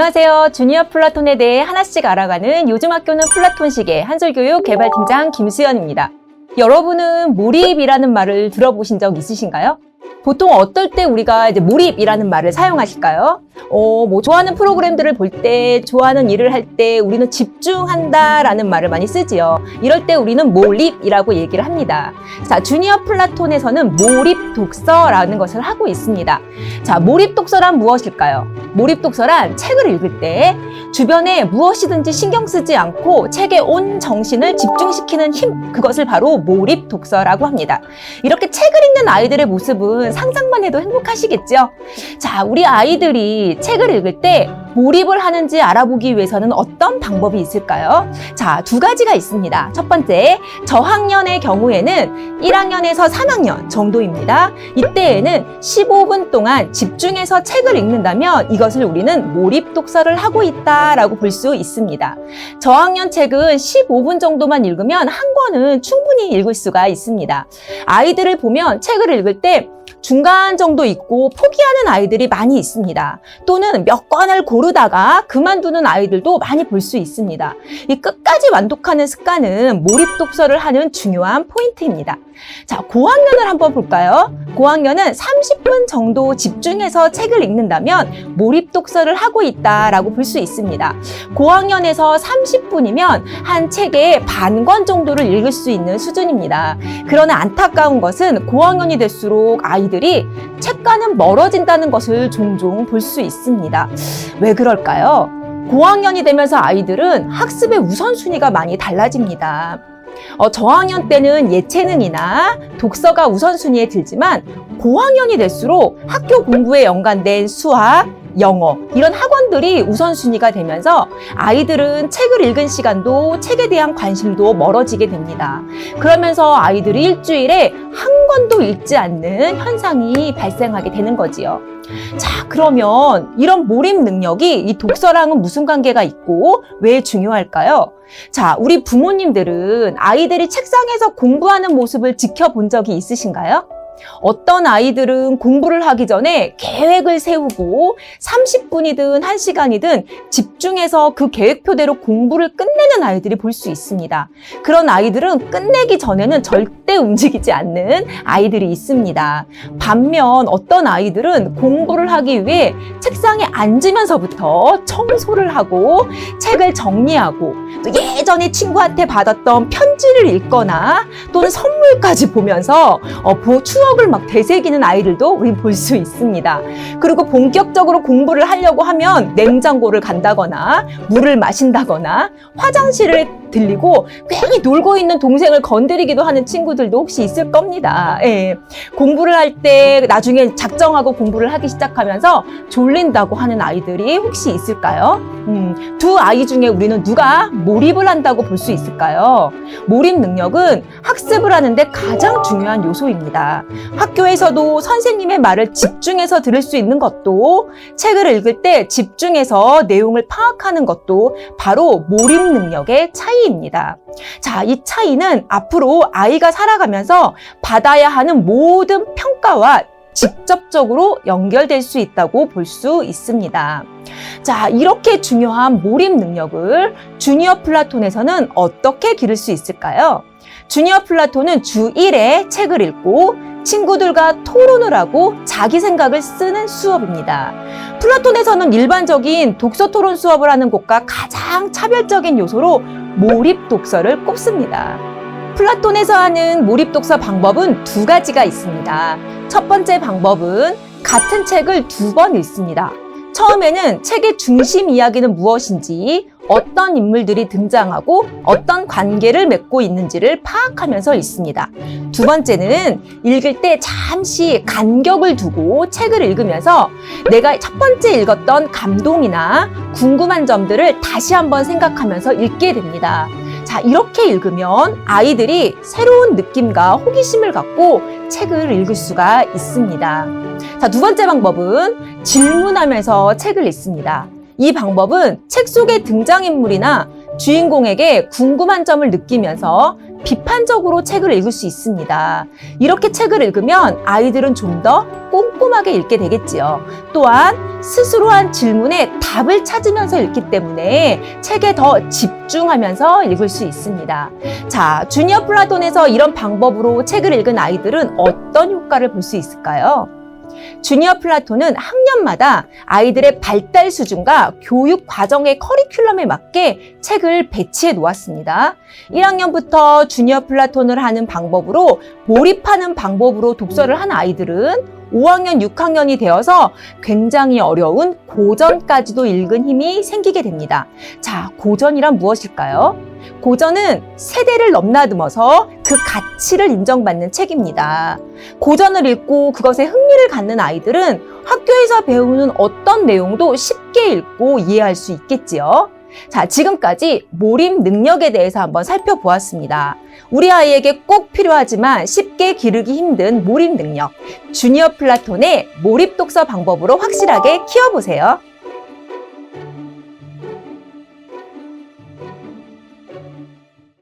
안녕하세요. 주니어 플라톤에 대해 하나씩 알아가는 요즘 학교는 플라톤식의 한솔교육 개발팀장 김수연입니다. 여러분은 몰입이라는 말을 들어보신 적 있으신가요? 보통 어떨 때 우리가 몰입이라는 말을 사용하실까요? 좋아하는 프로그램들을 볼 때, 좋아하는 일을 할 때 우리는 집중한다라는 말을 많이 쓰지요. 이럴 때 우리는 몰입이라고 얘기를 합니다. 자, 주니어 플라톤에서는 몰입 독서라는 것을 하고 있습니다. 자, 몰입 독서란 무엇일까요? 몰입 독서란 책을 읽을 때 주변에 무엇이든지 신경 쓰지 않고 책에 온 정신을 집중시키는 힘, 그것을 바로 몰입 독서라고 합니다. 이렇게 책을 읽는 아이들의 모습은 상상만 해도 행복하시겠죠? 자, 우리 아이들이 책을 읽을 때 몰입을 하는지 알아보기 위해서는 어떤 방법이 있을까요? 자, 두 가지가 있습니다. 첫 번째, 저학년의 경우에는 1학년에서 3학년 정도입니다. 이때에는 15분 동안 집중해서 책을 읽는다면 이것을 우리는 몰입 독서를 하고 있다라고 볼 수 있습니다. 저학년 책은 15분 정도만 읽으면 한 권은 충분히 읽을 수가 있습니다. 아이들을 보면 책을 읽을 때 중간 정도 읽고 포기하는 아이들이 많이 있습니다. 또는 몇 권을 고르다가 그만두는 아이들도 많이 볼 수 있습니다. 이 끝까지 완독하는 습관은 몰입 독서를 하는 중요한 포인트입니다. 자, 고학년을 한번 볼까요? 고학년은 30분 정도 집중해서 책을 읽는다면 몰입 독서를 하고 있다라고 볼 수 있습니다. 고학년에서 30분이면 한 책의 반 권 정도를 읽을 수 있는 수준입니다. 그러나 안타까운 것은 고학년이 될수록 아이들이 책과는 멀어진다는 것을 종종 볼 수 있습니다. 왜 그럴까요? 고학년이 되면서 아이들은 학습의 우선순위가 많이 달라집니다. 저학년 때는 예체능이나 독서가 우선순위에 들지만 고학년이 될수록 학교 공부에 연관된 수학, 영어 이런 학원들이 우선순위가 되면서 아이들은 책을 읽은 시간도 책에 대한 관심도 멀어지게 됩니다. 그러면서 아이들이 일주일에 한 권도 읽지 않는 현상이 발생하게 되는 거지요. 자, 그러면 이런 몰입 능력이 이 독서랑은 무슨 관계가 있고 왜 중요할까요? 자, 우리 부모님들은 아이들이 책상에서 공부하는 모습을 지켜본 적이 있으신가요? 어떤 아이들은 공부를 하기 전에 계획을 세우고 30분이든 1시간이든 집중해서 그 계획표대로 공부를 끝내는 아이들이 볼 수 있습니다. 그런 아이들은 끝내기 전에는 절대 움직이지 않는 아이들이 있습니다. 반면 어떤 아이들은 공부를 하기 위해 책상에 앉으면서부터 청소를 하고 책을 정리하고 또 예전에 친구한테 받았던 편지를 읽거나 또는 선물까지 보면서 추억을 막 되새기는 아이들도 우리 볼 수 있습니다. 그리고 본격적으로 공부를 하려고 하면 냉장고를 간다거나 물을 마신다거나 화장실을 들리고 괜히 놀고 있는 동생을 건드리기도 하는 친구들도 혹시 있을 겁니다. 예. 공부를 할 때 나중에 작정하고 공부를 하기 시작하면서 졸린다고 하는 아이들이 혹시 있을까요? 두 아이 중에 우리는 누가 몰입을 한다고 볼 수 있을까요? 몰입 능력은 학습을 하는데 가장 중요한 요소입니다. 학교에서도 선생님의 말을 집중해서 들을 수 있는 것도 책을 읽을 때 집중해서 내용을 파악하는 것도 바로 몰입 능력의 차이입니다. 자, 이 차이는 앞으로 아이가 살아가면서 받아야 하는 모든 평가와 직접적으로 연결될 수 있다고 볼 수 있습니다. 자, 이렇게 중요한 몰입 능력을 주니어 플라톤에서는 어떻게 기를 수 있을까요? 주니어 플라톤은 주 1회 책을 읽고 친구들과 토론을 하고 자기 생각을 쓰는 수업입니다. 플라톤에서는 일반적인 독서 토론 수업을 하는 곳과 가장 차별적인 요소로 몰입 독서를 꼽습니다. 플라톤에서 하는 몰입 독서 방법은 두 가지가 있습니다. 첫 번째 방법은 같은 책을 2번 읽습니다. 처음에는 책의 중심 이야기는 무엇인지, 어떤 인물들이 등장하고 어떤 관계를 맺고 있는지를 파악하면서 읽습니다. 두 번째는 읽을 때 잠시 간격을 두고 책을 읽으면서 내가 첫 번째 읽었던 감동이나 궁금한 점들을 다시 한번 생각하면서 읽게 됩니다. 자, 이렇게 읽으면 아이들이 새로운 느낌과 호기심을 갖고 책을 읽을 수가 있습니다. 자, 두 번째 방법은 질문하면서 책을 읽습니다. 이 방법은 책 속의 등장인물이나 주인공에게 궁금한 점을 느끼면서 비판적으로 책을 읽을 수 있습니다. 이렇게 책을 읽으면 아이들은 좀 더 꼼꼼하게 읽게 되겠지요. 또한 스스로 한 질문에 답을 찾으면서 읽기 때문에 책에 더 집중하면서 읽을 수 있습니다. 자, 주니어 플라톤에서 이런 방법으로 책을 읽은 아이들은 어떤 효과를 볼 수 있을까요? 주니어 플라톤은 학년마다 아이들의 발달 수준과 교육 과정의 커리큘럼에 맞게 책을 배치해 놓았습니다. 1학년부터 주니어 플라톤을 하는 방법으로 몰입하는 방법으로 독서를 한 아이들은 5학년, 6학년이 되어서 굉장히 어려운 고전까지도 읽은 힘이 생기게 됩니다. 자, 고전이란 무엇일까요? 고전은 세대를 넘나들어서 그 가치를 인정받는 책입니다. 고전을 읽고 그것에 흥미를 갖는 아이들은 학교에서 배우는 어떤 내용도 쉽게 읽고 이해할 수 있겠지요. 자, 지금까지 몰입 능력에 대해서 한번 살펴보았습니다. 우리 아이에게 꼭 필요하지만 쉽게 기르기 힘든 몰입 능력, 주니어 플라톤의 몰입 독서 방법으로 확실하게 키워보세요.